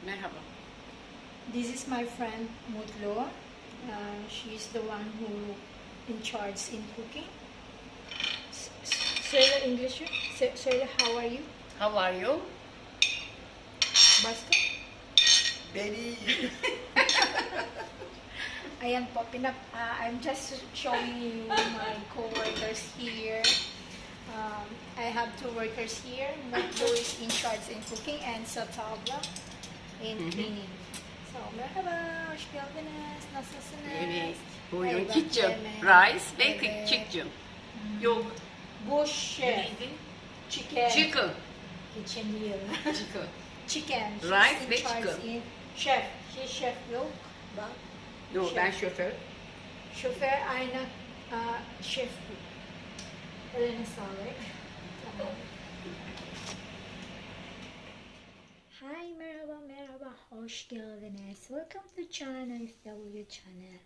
Merhaba. This is my friend Mutlo. She's the one who in charge in cooking. Say the English. Say how are you? How are you? Basta. Very. Ayan po, I'm just showing you my co-workers here. I have two workers here. Mutlo is in charge in cooking and sa tabla in cleaning. So, merhaba, hoş geldiniz. Nasılsınız? Evet. Buyurun Eyvah, kitchen. yeme. Rice ve Evet. chicken. Yok. Bu chef. Neydi? Chicken. Chicken. Kitchen meal. Chicken. Chicken. She's Rice in ve charge chicken. in chef. She's chef yok. Bak. Yok Chef. ben şoför. Şoför aynı chef bu. Eline sağlık. Tamam. Hi, merhaba, hoş geldiniz. Welcome to Channel FW Channel.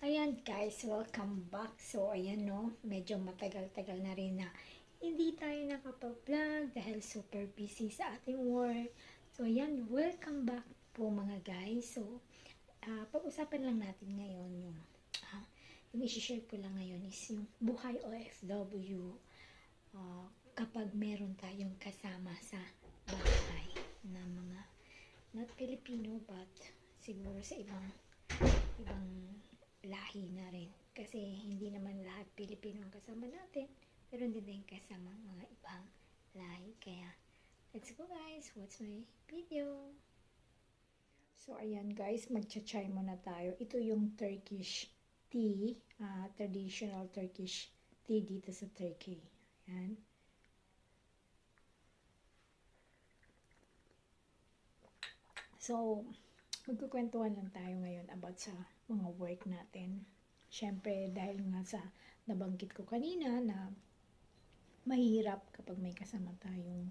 Ayan guys, welcome back. So ayan no, medyo matagal-tagal na rin na hindi tayo nakapag-vlog dahil super busy sa ating work. So ayan, welcome back po mga guys. So, pag-usapan lang natin ngayon yung i-share ko lang ngayon is yung buhay OFW kapag meron tayong kasama sa bahay na mga not Filipino but siguro sa ibang lahi na rin kasi hindi naman lahat Pilipino ang kasama natin pero hindi din kasama mga ibang lahi kaya let's go guys, watch my video. So ayan guys, magcha-chai muna tayo. Ito yung Turkish tea, traditional Turkish tea dito sa Turkey. Ayan. So, magkukwentuhan lang tayo ngayon about sa mga work natin. Siyempre, dahil nga sa nabanggit ko kanina na mahirap kapag may kasama tayong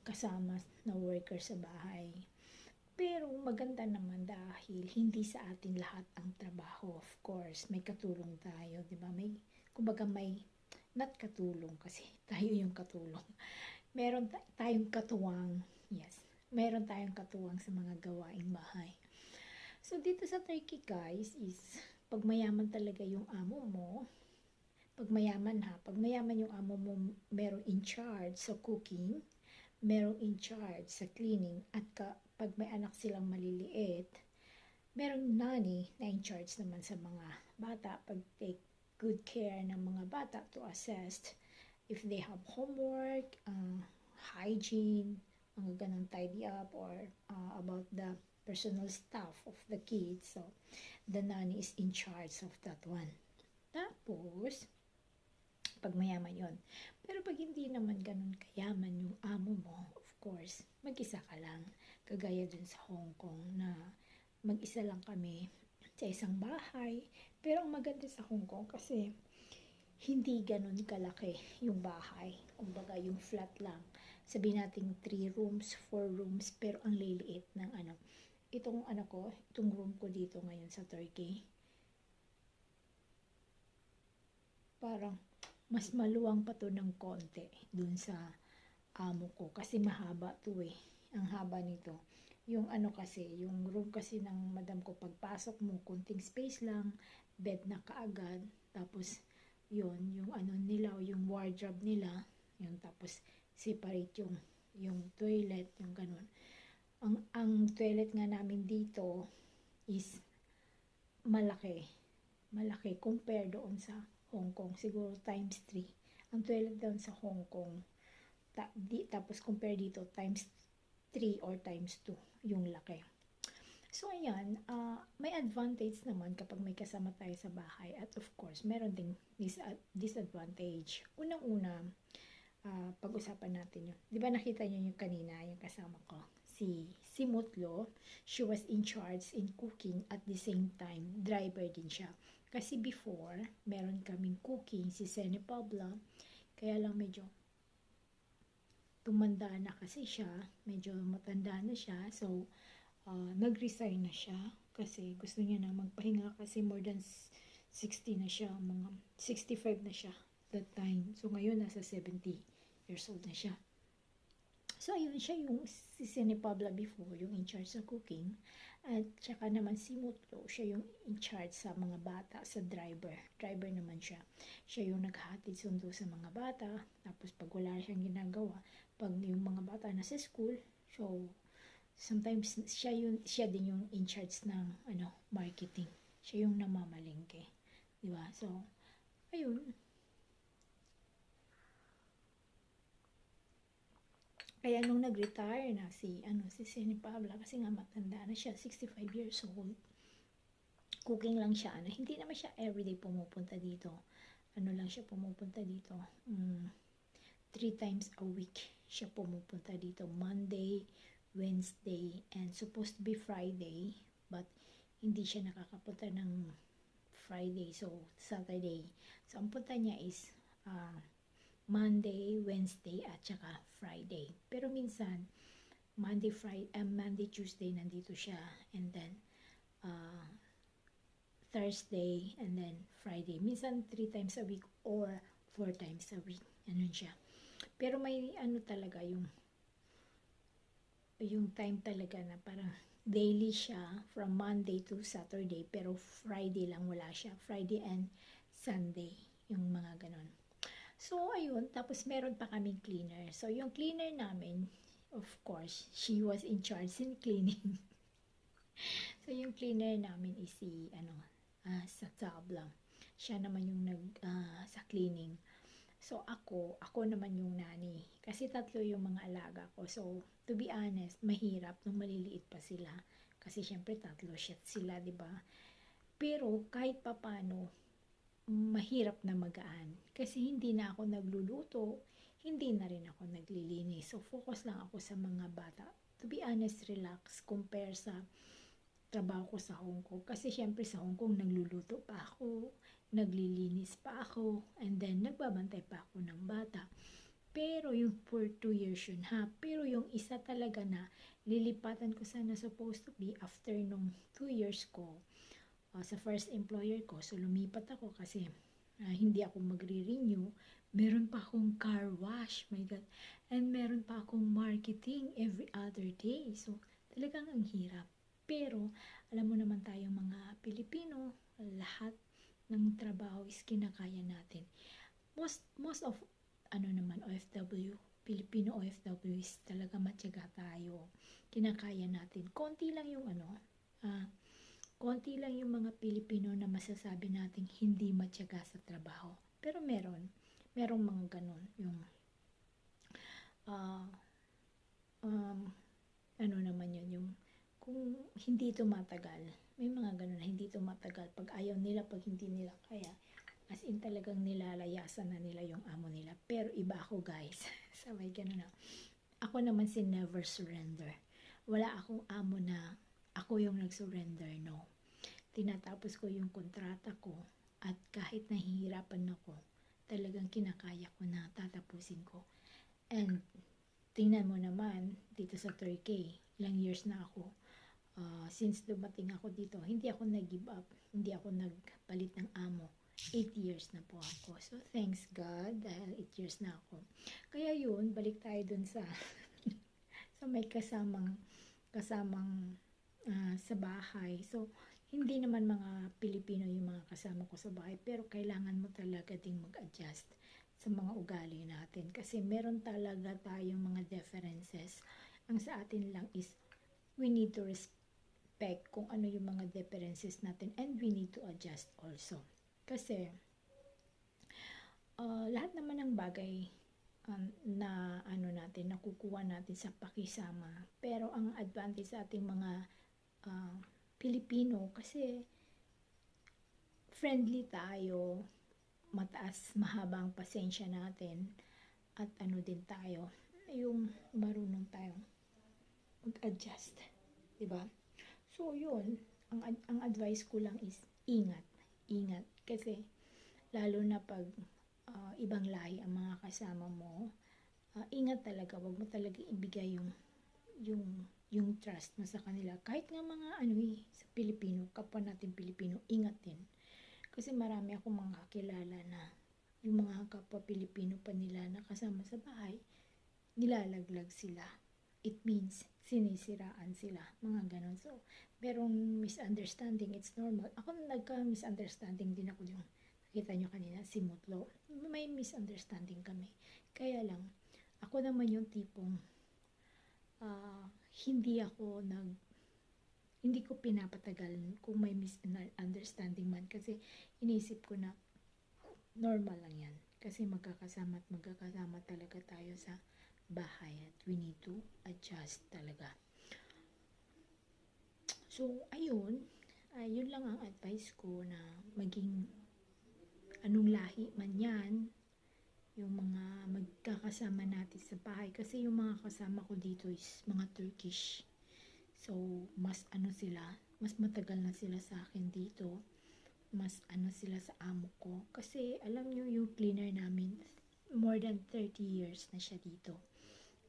kasama na worker sa bahay. Pero maganda naman dahil hindi sa atin lahat ang trabaho. Of course, may katulong tayo, 'di ba? Kumbaga may not katulong kasi tayo yung katulong. Meron tayong katuwang. Yes. Meron tayong katuwang sa mga gawaing bahay. So dito sa Turkey guys is pag mayaman talaga yung amo mo, pag mayaman yung amo mo, merong in charge sa cooking, merong in charge sa cleaning at pag may anak silang maliliit, merong nanny na in charge naman sa mga bata, pag take good care ng mga bata to assist if they have homework, hygiene, mga ganun tidy up or about the personal stuff of the kids. So, the nanny is in charge of that one. Tapos, pag mayaman yon. Pero pag hindi naman ganun kayaman yung amo mo, of course, mag-isa ka lang. Kagaya dun sa Hong Kong na mag-isa lang kami sa isang bahay. Pero ang maganda sa Hong Kong kasi hindi ganun kalaki yung bahay. Kumbaga yung flat lang. Sabihin natin 3 rooms, 4 rooms, pero ang liliit ng itong itong room ko dito ngayon sa Turkey. Parang mas maluwang pa to ng konti dun sa amo ko kasi mahaba to eh. Ang haba nito. Yung kasi, yung room kasi ng madam ko, pagpasok mo, konting space lang, bed na kaagad, tapos yun, yung nila, yung wardrobe nila, yun, tapos separate yung toilet, yung ganun. Ang toilet nga namin dito is malaki compare doon sa Hong Kong, siguro times 3. Ang toilet doon sa Hong Kong, tapos compare dito, times 3 or times 2, yung laki. So, ayan, may advantage naman kapag may kasama tayo sa bahay. At of course, meron ding disadvantage. Unang-una, pag-usapan natin yun. Di ba nakita nyo yung kanina, yung kasama ko? Si Mutlo, she was in charge in cooking at the same time, driver din siya. Kasi before, meron kaming cooking, si Sene Pabla, kaya lang medyo tumanda na kasi siya, medyo matanda na siya, so nag-resign na siya kasi gusto niya na magpahinga kasi more than 60 na siya, mga 65 na siya that time. So ngayon nasa 70 years old na siya. So, ayun, siya yung si Sine Pabla before, yung in charge sa cooking. At saka naman si Mutlo, siya yung in charge sa mga bata, sa driver. Driver naman siya. Siya yung naghahatid sundo sa mga bata. Tapos pag wala siyang ginagawa, pag yung mga bata nasa school, so sometimes siya din yung in charge ng marketing. Siya yung namamalengke. Diba? So, ayun. Kaya nung nag-retire na si Sine Pabla, kasi nga matanda na siya, 65 years old, cooking lang siya, hindi naman siya everyday pumupunta dito. Lang siya pumupunta dito, 3 times a week siya pumupunta dito. Monday, Wednesday, and supposed to be Friday, but hindi siya nakakapunta ng Friday, so Saturday. So, ang punta niya is Monday, Wednesday, at saka Friday. Pero minsan, Monday, Tuesday, nandito siya. And then, Thursday, and then Friday. Minsan, 3 times a week or 4 times a week. Ganun siya. Pero may talaga, yung time talaga na parang daily siya from Monday to Saturday, pero Friday lang wala siya. Friday and Sunday, yung mga ganun. So, ayun. Tapos, meron pa kaming cleaner. So, yung cleaner namin, of course, she was in charge in cleaning. So, yung cleaner namin is sa tabla. Siya naman yung sa cleaning. So, ako naman yung nanny. Kasi 3 yung mga alaga ko. So, to be honest, mahirap nung maliliit pa sila. Kasi, syempre, 3 sila, diba? Pero, kahit papano, mahirap na magaan. Kasi hindi na ako nagluluto, hindi na rin ako naglilinis. So, focus lang ako sa mga bata. To be honest, relax compare sa trabaho ko sa Hong Kong. Kasi syempre sa Hong Kong, nagluluto pa ako, naglilinis pa ako, and then nagbabantay pa ako ng bata. Pero yung for 2 years yun ha. Pero yung isa talaga na lilipatan ko sana supposed to be after nung 2 years ko, sa first employer ko. So, lumipat ako kasi hindi ako magre-renew. Meron pa akong car wash, my God. And meron pa akong marketing every other day. So, talagang ang hirap. Pero, alam mo naman tayong mga Pilipino, lahat ng trabaho is kinakaya natin. Most of, OFW, Filipino OFW is talaga matyaga tayo. Kinakaya natin. Konti lang yung konti lang yung mga Pilipino na masasabi nating hindi matyaga sa trabaho. Pero merong mga ganun. Yung, naman yun, yung, kung hindi tumatagal, may mga ganun na hindi tumatagal. Pag ayaw nila, pag hindi nila kaya, as in talagang nilalayasan na nila yung amo nila. Pero iba ako, guys. Sabay ganun na. Ako naman si never surrender. Wala akong amo na ako yung nag-surrender, no. Tinatapos ko yung kontrata ko at kahit nahihirapan ako, talagang kinakaya ko na tatapusin ko. And tingnan mo naman, dito sa Turkey, ilang years na ako. Since dumating ako dito, hindi ako nag-give up, hindi ako nagpalit ng amo. 8 years na po ako. So, thanks God, dahil 8 years na ako. Kaya yun, balik tayo dun sa may kasamang sa bahay. So, hindi naman mga Pilipino yung mga kasama ko sa bahay, pero kailangan mo talaga ding mag-adjust sa mga ugali natin. Kasi meron talaga tayong mga differences. Ang sa atin lang is, we need to respect kung ano yung mga differences natin, and we need to adjust also. Kasi, lahat naman ng bagay na natin, nakukuha natin sa pakisama. Pero ang advantage sa ating mga Pilipino, kasi friendly tayo, mataas, mahabang pasensya natin, at din tayo, yung marunong tayong mag-adjust, diba? So, yun, ang advice ko lang is, ingat, kasi, lalo na pag ibang lahi ang mga kasama mo, ingat talaga, wag mo talaga ibigay yung trust mo sa kanila. Kahit nga mga sa Pilipino, kapwa natin Pilipino, ingat din. Kasi marami akong mga kilala na yung mga kapwa Pilipino pa nila na kasama sa bahay, nilalaglag sila. It means sinisiraan sila, mga ganon. So, merong misunderstanding, it's normal. Ako nagka-misunderstanding din ako yung nakita nyo kanina, si Mutlo. May misunderstanding kami. Kaya lang, ako naman yung tipong hindi ko pinapatagal kung may misunderstanding man kasi inisip ko na normal lang yan. Kasi magkakasama talaga tayo sa bahay at we need to adjust talaga. So, ayun lang ang advice ko na maging anong lahi man yan, yung mga magkakasama natin sa bahay. Kasi yung mga kasama ko dito is mga Turkish. So, mas matagal na sila sa akin dito. Mas sila sa amo ko. Kasi, alam nyo, yung cleaner namin, more than 30 years na siya dito.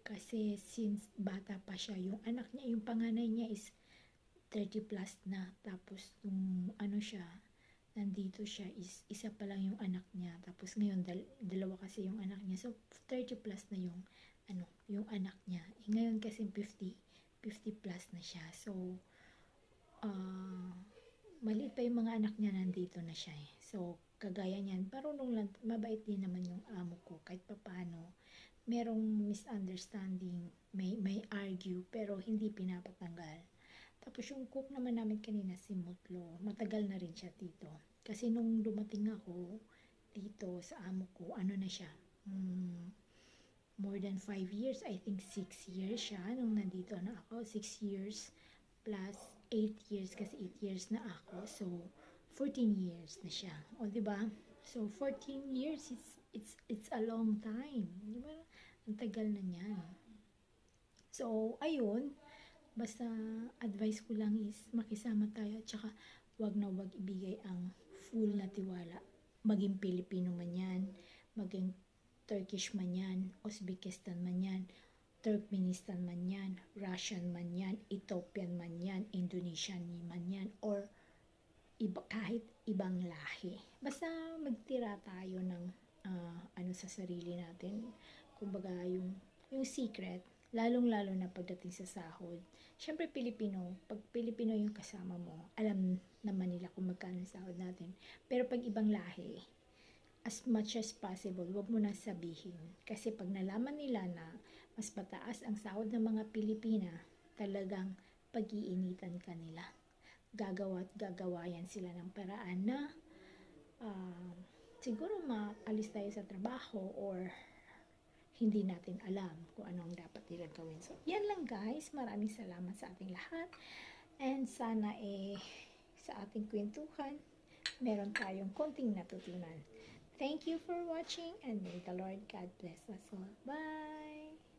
Kasi, since bata pa siya, yung anak niya, yung panganay niya is 30 plus na. Tapos, nung nandito siya is isa pa lang yung anak niya. Tapos, ngayon, dalawa kasi yung anak niya. So, 30 plus na yung anak niya. Ngayon kasi 50 plus na siya. So, maliit pa yung mga anak niya, nandito na siya eh. So, kagaya niyan, marunong lang, mabait din naman yung amo ko. Kahit pa paano, merong misunderstanding, may argue, pero hindi pinapatanggal. Tapos yung cook naman namin kanina, si Mutlo, matagal na rin siya dito. Kasi nung dumating ako dito sa amo ko, na siya, more than 5 years, I think 6 years siya nung nandito na ako, 6 years plus 8 years kasi 8 years na ako. So 14 years na siya. O di ba? So 14 years it's a long time. Di ba? Ang tagal na niyan. So ayun, basta advice ko lang is makisama tayo at saka wag na wag ibigay ang full na tiwala. Maging Pilipino man yan, maging Turkish man yan, Uzbekistan man yan, Turkmenistan man yan, Russian man yan, Ethiopian man yan, Indonesian man yan, or kahit ibang lahi. Basta magtira tayo ng sa sarili natin. Kumbaga yung secret, lalong-lalo na pagdating sa sahod. Siyempre pag Pilipino yung kasama mo, alam naman nila kung magkano sahod natin. Pero pag ibang lahi, as much as possible, wag mo na sabihin. Kasi pag nalaman nila na mas pataas ang sahod ng mga Pilipina, talagang pag-iinitan ka nila. Gagawa yan sila ng paraan na siguro maalis tayo sa trabaho or hindi natin alam kung anong dapat nila gawin. So, yan lang guys. Maraming salamat sa ating lahat. And sana sa ating kwentuhan, meron tayong konting natutunan. Thank you for watching and may the Lord God bless us all. Bye!